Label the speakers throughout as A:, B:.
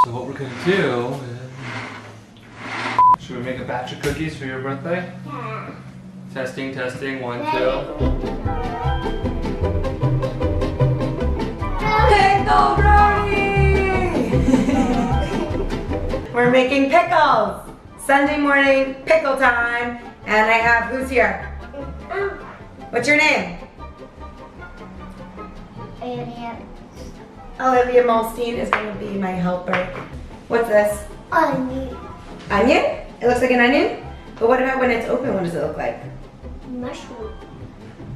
A: So what we're gonna do is, should we make a batch of cookies for your birthday?
B: Yeah.
A: Testing, testing, 1, 2.
C: Pickle brownie! We're making pickles! Sunday morning, pickle time. And I have, who's here? What's your name? Olivia Molstein is going to be my helper. What's this?
B: Onion.
C: Onion? It looks like an onion? But what about when it's open? What does it look like?
B: Mushroom.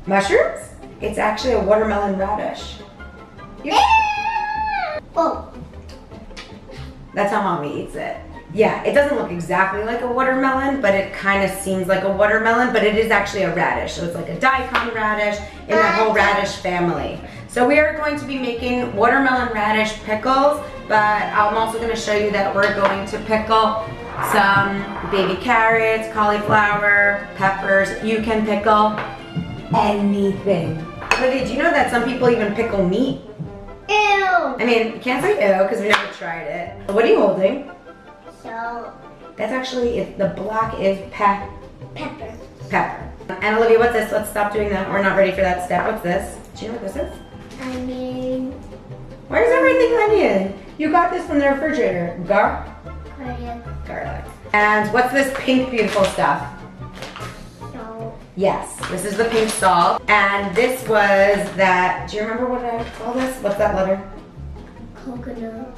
C: Mushrooms? It's actually a watermelon radish.
B: Oh.
C: That's how mommy eats it. Yeah, it doesn't look exactly like a watermelon, but it kind of seems like a watermelon, but it is actually a radish. So it's like a daikon radish in the whole radish family. So we are going to be making watermelon radish pickles, but I'm also going to show you that we're going to pickle some baby carrots, cauliflower, peppers. You can pickle anything. Olivia, do you know that some people even pickle meat?
B: Ew.
C: I mean, you can't say ew because we never tried it. What are you holding?
B: So.
C: That's actually, the black is
B: Pepper.
C: pepper. And Olivia, what's this? Let's stop doing that. We're not ready for that step. What's this? Do you know what this is?
B: Onion.
C: Why is everything onion? You got this from the refrigerator. Garlic. And what's this pink beautiful stuff?
B: Salt.
C: Yes, this is the pink salt. And this was that, do you remember what I call this? What's that letter?
B: Coconut.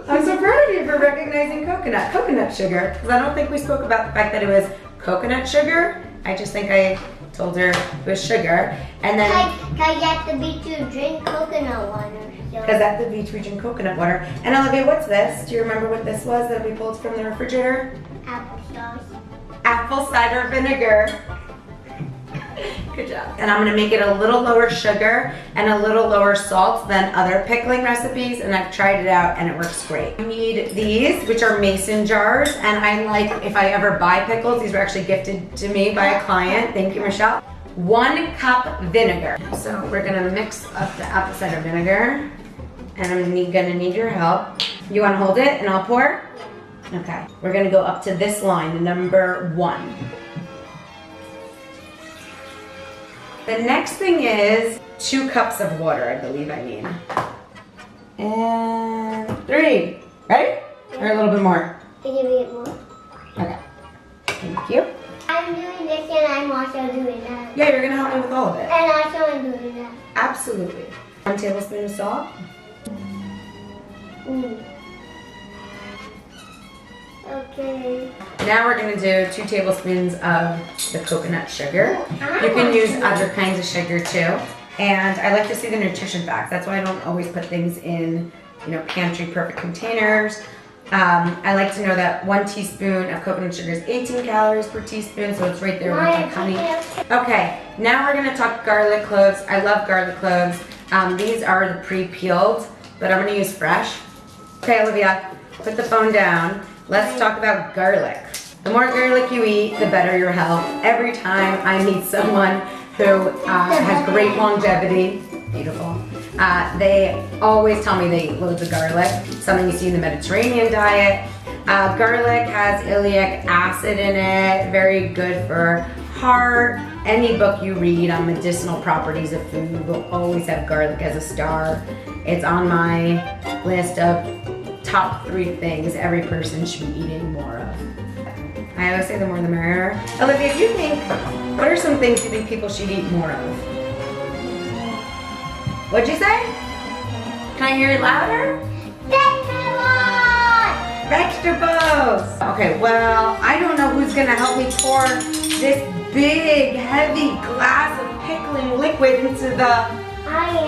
C: I'm so proud of you for recognizing coconut sugar. Because I don't think we spoke about the fact that it was coconut sugar. I just think I told her it was sugar. And then,
B: Because at the beach you drink coconut water.
C: because at the beach we drink coconut water. And Olivia, what's this? Do you remember what this was that we pulled from the refrigerator?
B: Applesauce.
C: Apple cider vinegar. Good job. And I'm gonna make it a little lower sugar and a little lower salt than other pickling recipes, and I've tried it out and it works great. I need these, which are mason jars, and I like, if I ever buy pickles, these were actually gifted to me by a client. Thank you, Michelle. 1 cup vinegar. So we're gonna mix up the apple cider vinegar, and I'm gonna need your help. You wanna hold it and I'll pour? Okay. We're gonna go up to this line, number 1. The next thing is 2 cups of water, I believe I need. And 3, right? Or a little bit more?
B: Can you give it more?
C: Okay. Thank you.
B: I'm doing this and I'm also doing that.
C: Yeah, you're gonna help me with all of it.
B: And also I'm doing that.
C: Absolutely. 1 tablespoon of salt.
B: Okay.
C: Now we're gonna do 2 tablespoons of the coconut sugar. You can use other kinds of sugar too. And I like to see the nutrition facts. That's why I don't always put things in, pantry perfect containers. I like to know that 1 teaspoon of coconut sugar is 18 calories per teaspoon, so it's right there with like honey. Okay, now we're gonna talk garlic cloves. I love garlic cloves. These are the pre-peeled, but I'm gonna use fresh. Okay, Olivia, put the phone down. Let's talk about garlic. The more garlic you eat, the better your health. Every time I meet someone who has great longevity, beautiful, they always tell me they eat loads of garlic, something you see in the Mediterranean diet. Garlic has iliac acid in it, very good for heart. Any book you read on medicinal properties of food will always have garlic as a star. It's on my list of top 3 things every person should be eating more of. I always say the more the merrier. Olivia, if you think, what are some things you think people should eat more of? What'd you say? Can I hear it louder? Vegetables! Okay, well, I don't know who's gonna help me pour this big, heavy glass of pickling liquid into the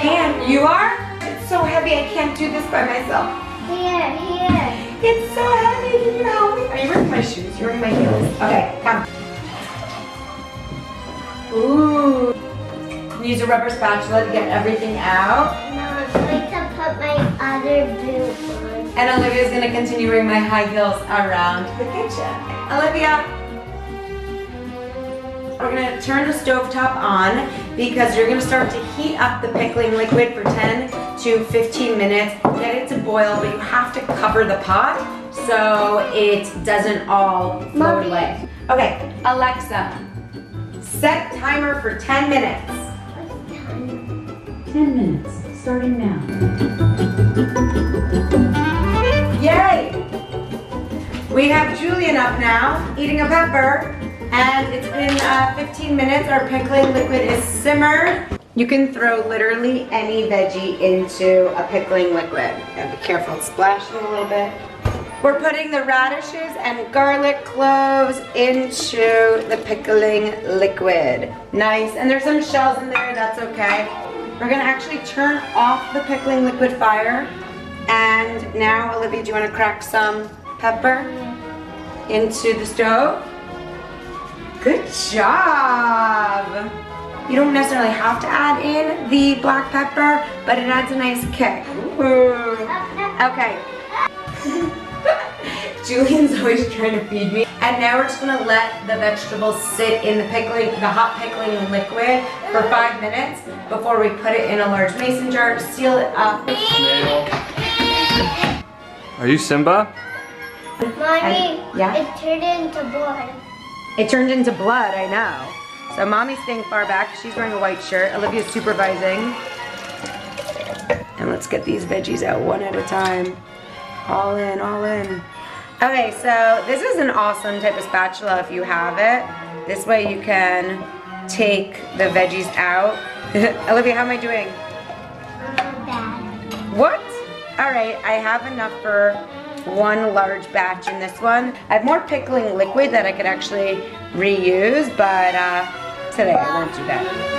C: pan. You are? It's so heavy, I can't do this by myself.
B: Here.
C: It's so heavy, can you help me? Are you wearing my shoes? You're wearing my heels. Okay, come. Ooh. Use a rubber spatula to get everything out.
B: No, I'm going to put my other boot on.
C: And Olivia's gonna continue wearing my high heels around the kitchen. Olivia. We're gonna turn the stovetop on because you're gonna start to heat up the pickling liquid for 10 to 15 minutes. Get it to boil, but you have to cover the pot so it doesn't all float away. Okay, Alexa, set timer for 10 minutes. 10 minutes, starting now. Yay! We have Julian up now, eating a pepper, and it's been 15 minutes. Our pickling liquid is simmered. You can throw literally any veggie into a pickling liquid. And be careful, it's splashing a little bit. We're putting the radishes and garlic cloves into the pickling liquid. Nice, and there's some shells in there, that's okay. We're gonna actually turn off the pickling liquid fire. And now, Olivia, do you wanna crack some pepper into the stove? Good job! You don't necessarily have to add in the black pepper, but it adds a nice kick. Ooh. Okay. Julian's always trying to feed me. And now we're just gonna let the vegetables sit in the hot pickling liquid for 5 minutes before we put it in a large mason jar to seal it up.
A: Are you Simba?
B: Mommy,
C: yeah?
B: it turned into blood.
C: It turned into blood, I know. So Mommy's staying far back. She's wearing a white shirt. Olivia's supervising. And let's get these veggies out one at a time. All in, all in. Okay, so this is an awesome type of spatula if you have it. This way you can take the veggies out. Olivia, how am I doing?
B: Bad.
C: What? All right, I have enough for one large batch in this one. I have more pickling liquid that I could actually reuse, but today I won't do that.